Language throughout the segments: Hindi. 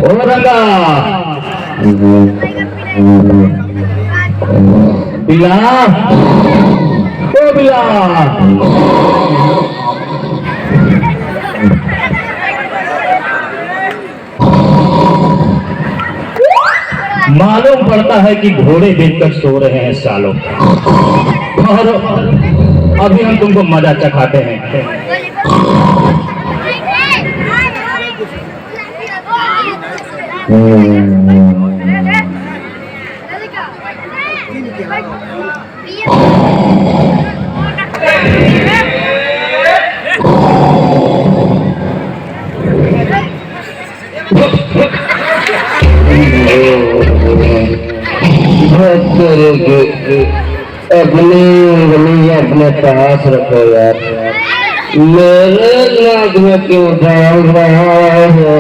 ओ रंगा बिल्ला, ओ बिल्ला, मालूम पड़ता है कि घोड़े बेचकर सो रहे हैं सालों, और अभी हम तुमको मजा चखाते हैं। अपनी उंगली अपने पास रखो यार, मेरे नाक में क्यों डाल रहा है?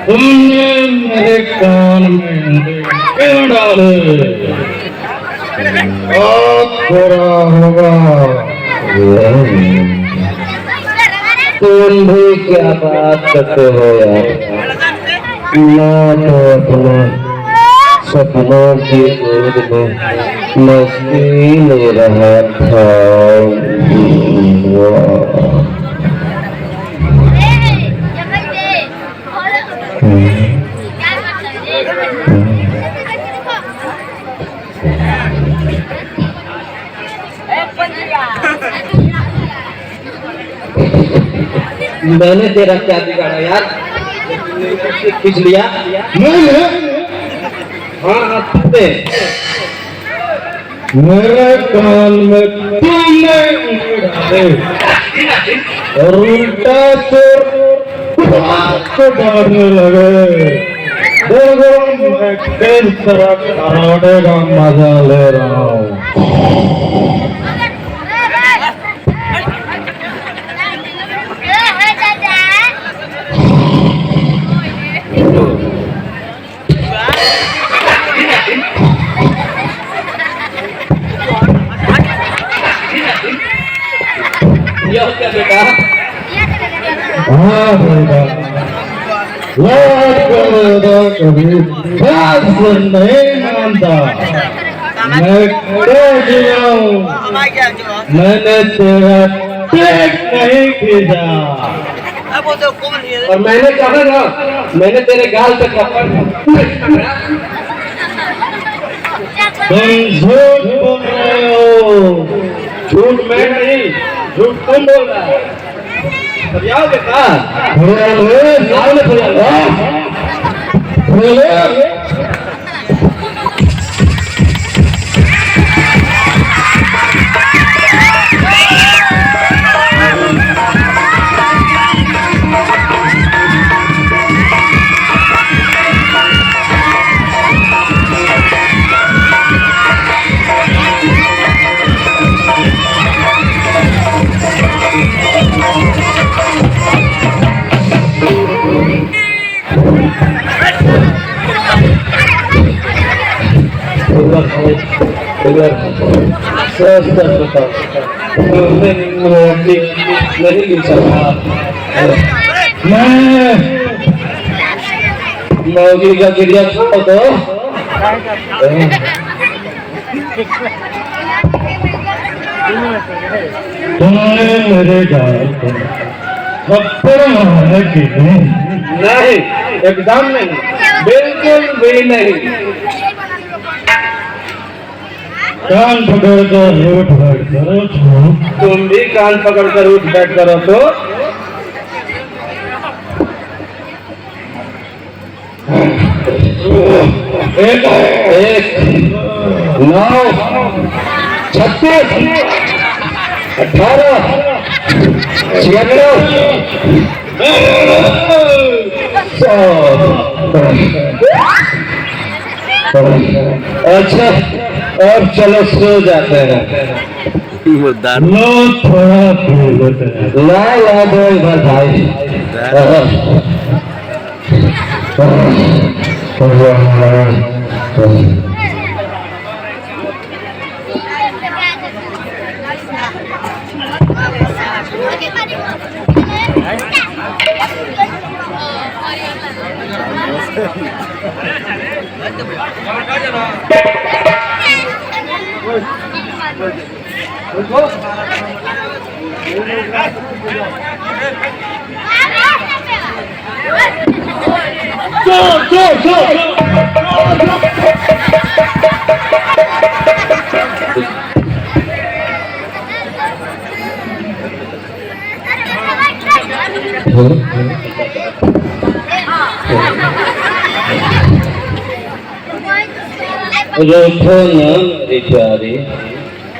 तुमने मेरे कान में क्यों डाले? बुरा होगा। तुम भी क्या बात करते हो यार? मैं तो अपने सपनों की गोद में मस्ती ले रहा था। मैंने तेरा क्या बिगाड़ा यार? खींच लिया मैंने? हाँ तुमने मेरे कान में तुमने डाले और उल्टा तो डालने लगे। देखो मैं किस तरह कराटे का मजा ले रहा हूँ। यह क्या बेटा? हाँ बेटा, कभी नहीं मानता। मैं मैंने तेरा पेट नहीं खींचा। और मैंने कहा ना, मैंने तेरे गाल पे थप्पड़। तुम झूठ बोल रहे हो। झूठ मैं नहीं, झूठ तुम बोल रहा है। फरियाद बेटा, नहीं गिर सकता। मौगी का गिरिया छोड़ो तो तुमने मेरे गाल को थप्पड़ मारने की नहीं, एकदम नहीं, बिल्कुल भी नहीं। कान पकड़ कर उठ बैठ करो। तुम भी कान पकड़ कर उठ बैठ करो तो। एक 9 36 18 अच्छा, अब चलो सो जाते हैं। लो थोड़ा पी लेते हैं। ला ला दो इधर भाई। रोको न मेरी प्यारी,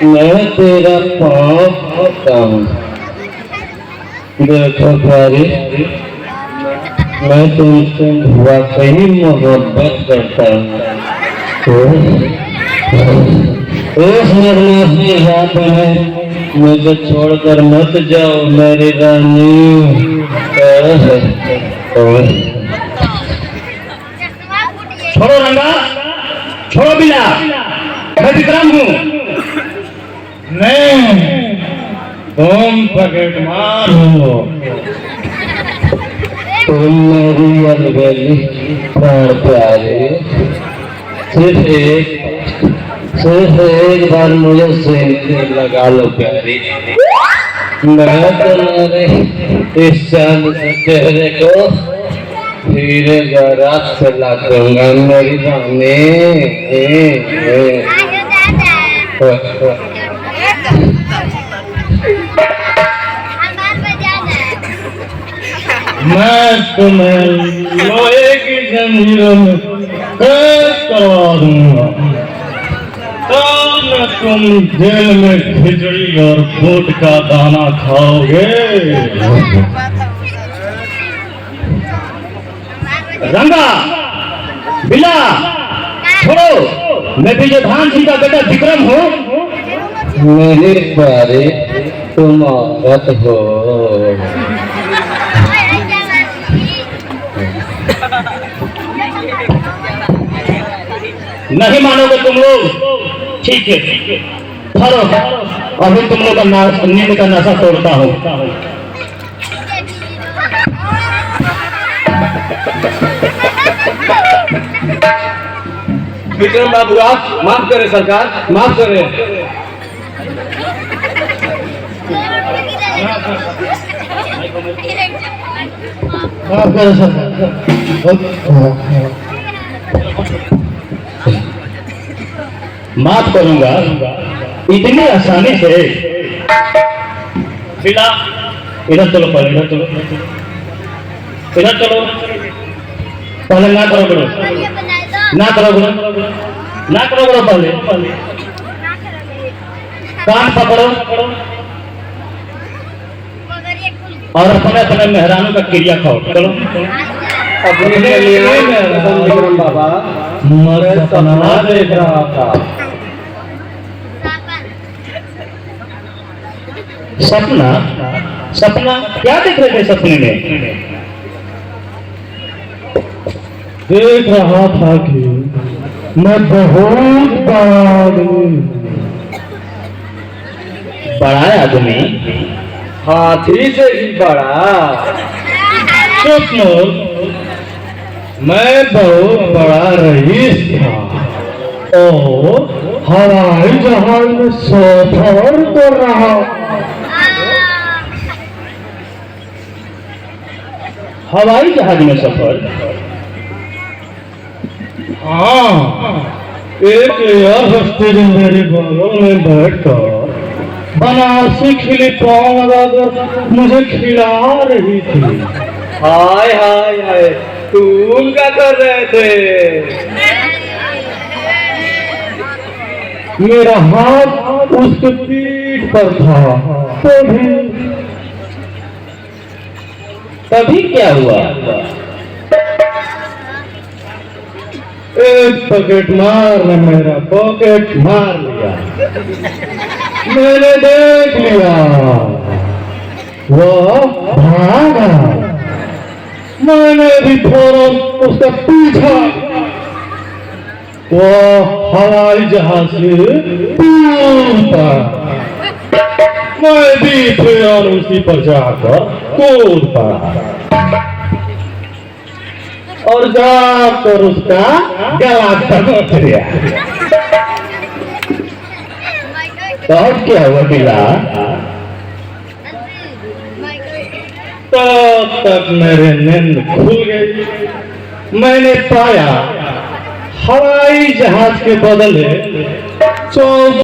मैं तेरा पाँव पकड़ता हूँ। देखो प्यारी, मैं तुमसे वाकई मोहब्बत करता हूँ। उस मरनासी रात में मुझे छोड़कर मत जाओ मेरी रानी। छोड़ो रंगा, छोड़ो बिना, मैं विक्रम हूँ। नहीं, तुम पकेट मार हो। तुम मेरी अलबेली प्राण प्यारे, सिर्फ एक बार मुझे सीने लगा लो प्यारी। मैं तुम्हारे इस चांद से चेहरे को हीरे जवाहरात से लाऊंगा मेरी रानी। मैं तुम्हें लोहे की जंजीरों में कैद करवा दूंगा, तब तुम जेल में खिचड़ी और फूट का दाना खाओगे। रंगा, बिला, छोड़ो, मैं विजयभान सिंह का बेटा विक्रम हूँ। मेरे प्यारे तुम औरत हो। नहीं मानोगे तुम लोग? ठीक है, ठहरो, अभी तुम लोग का नींद का नशा तोड़ता हूँ। विक्रम बाबू आप माफ करें सरकार, माफ करें। माफ करें सरकार। माफ करूंगा इतनी आसानी से? बिला, इधर चलो, पहले इधर चलो, इधर चलो, पहले ना करो करो, ना करो करो, ना करो करो, पहले कान पकड़ो और अपने अपने मेहरानों का क्रिया खाओ। चलो अपने लिए विक्रम बाबा मैं सपना देख रहा था। सपना? सपना क्या देख रहे थे सपने में? देख रहा था कि मैं बहुत बड़ा आदमी, हाथी से ही बड़ा। स्वप्न, मैं बहुत बड़ा रईस था और हवाई जहाज में सफर कर रहा। हवाई जहाज में सफर? हाँ, एक एयर होस्टेस मेरे बगल में बैठकर बनारसी खिली पाँव लगाकर मुझे खिला रही थी। हाय हाय हाय, तुम क्या कर रहे थे? मेरा हाथ उसके पीठ पर था। तभी क्या हुआ? एक पॉकेट मार ने मेरा पॉकेट मार लिया। मैंने देख लिया, वह भागा। मैंने भी फौरन उसका पीछा। वह हवाई जहाज से कूद पड़ा। मैं भी फिर उसी पर जाकर कूद पड़ा और जाकर उसका गला दबोच लिया। तब क्या हुआ बिला? तब तक मेरे नींद खुल गई। मैंने पाया हवाई जहाज के बदले 14